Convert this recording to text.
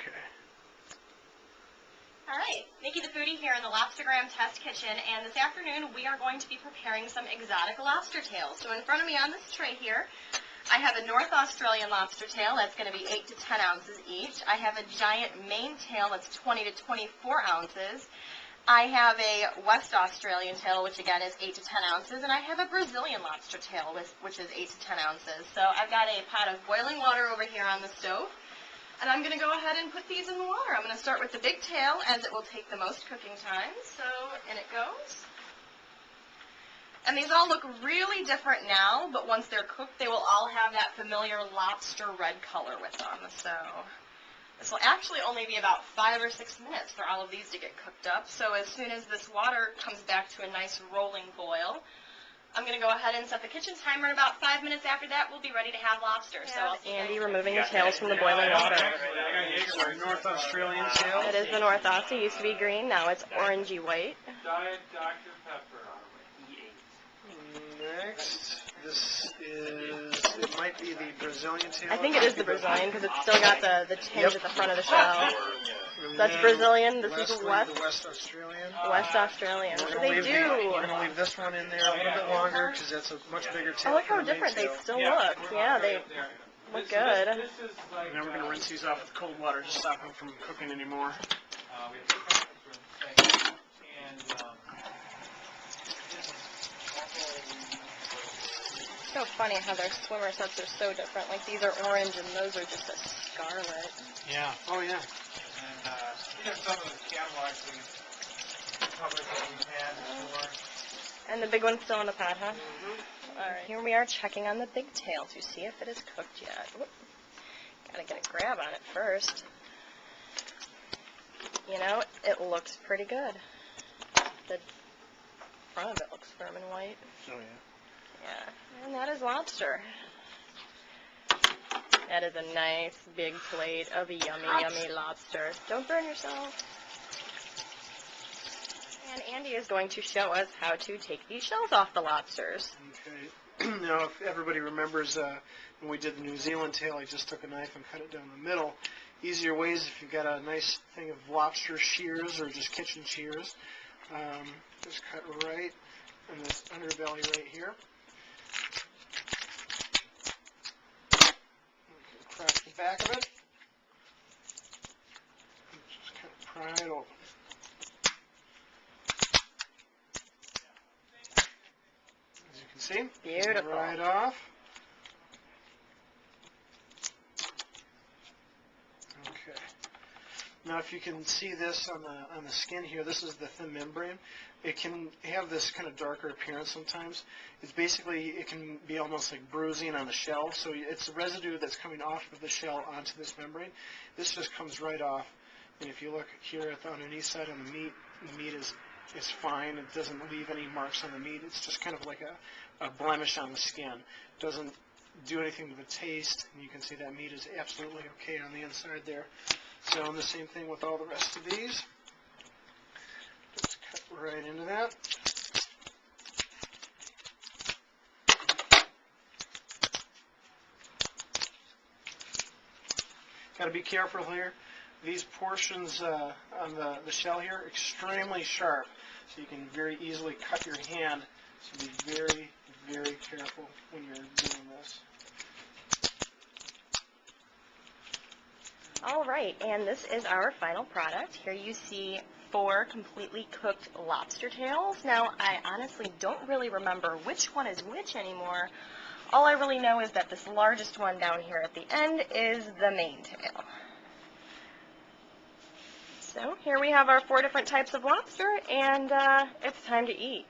Okay. All right, Nikki the Foodie here in the Lobster Gram test kitchen, and this afternoon we are going to be preparing some exotic lobster tails. So in front of me on this tray here, I have a North Australian lobster tail that's going to be 8 to 10 ounces each. I have a giant Maine tail that's 20 to 24 ounces. I have a West Australian tail, which again is 8 to 10 ounces, and I have a Brazilian lobster tail, which is 8 to 10 ounces. So I've got a pot of boiling water over here on the stove, and I'm going to go ahead and put these in the water. I'm going to start with the big tail, as it will take the most cooking time. So in it goes. And these all look really different now, but once they're cooked, they will all have that familiar lobster red color with them. So this will actually only be about 5 or 6 minutes for all of these to get cooked up. So as soon as this water comes back to a nice rolling boil, I'm going to go ahead and set the kitchen timer, and about 5 minutes after that, we'll be ready to have lobster. So Andy removing the tails from the boiling water. North Australian tail. It is the North Aussie. Used to be green, now it's orangey white. Diet Dr. Pepper. Next, this is, it might be the Brazilian tail. I think it is the Brazilian because it's still got the tinge at the front of the shell. So that's Brazilian. This is the West Australian. West Australian. What do they do? We're going to leave this one in there a little bit longer because that's a much bigger tail. Oh, look how different they still look. Yeah, they look good. And then we're going to rinse these off with cold water to stop them from cooking anymore. It's so funny how their swimmer sets are so different. Like these are orange and those are just a scarlet. Yeah. Oh, yeah. And we have some of the catalogs covers that we've had before. And the big one's still in the pot, huh? Mm-hmm. All right. Here we are checking on the big tail to see if it is cooked yet. Whoop. Gotta get a grab on it first. You know, it looks pretty good. The front of it looks firm and white. Oh, yeah. Yeah, and that is lobster. That is a nice big plate of yummy, yummy lobster. Don't burn yourself. And Andy is going to show us how to take these shells off the lobsters. Okay. Now, if everybody remembers when we did the New Zealand tail, I just took a knife and cut it down the middle. Easier ways, if you've got a nice thing of lobster shears or just kitchen shears, just cut right in this underbelly right here. Crack the back of it. Just kind of pry it open. As you can see, beautiful. Right off. Okay. Now, if you can see this on the skin here, this is the thin membrane. It can have this kind of darker appearance sometimes. It's basically, it can be almost like bruising on the shell. So it's the residue that's coming off of the shell onto this membrane. This just comes right off. And if you look here at the underneath side on the meat is fine. It doesn't leave any marks on the meat. It's just kind of like a blemish on the skin. It doesn't do anything to the taste. And you can see that meat is absolutely okay on the inside there. So, and the same thing with all the rest of these. Just cut right into that. Got to be careful here. These portions on the shell here are extremely sharp, so you can very easily cut your hand. So be very, very careful when you're doing this. All right, and this is our final product. Here you see 4 completely cooked lobster tails. Now, I honestly don't really remember which one is which anymore. All I really know is that this largest one down here at the end is the Maine tail. So here we have our 4 different types of lobster, and it's time to eat.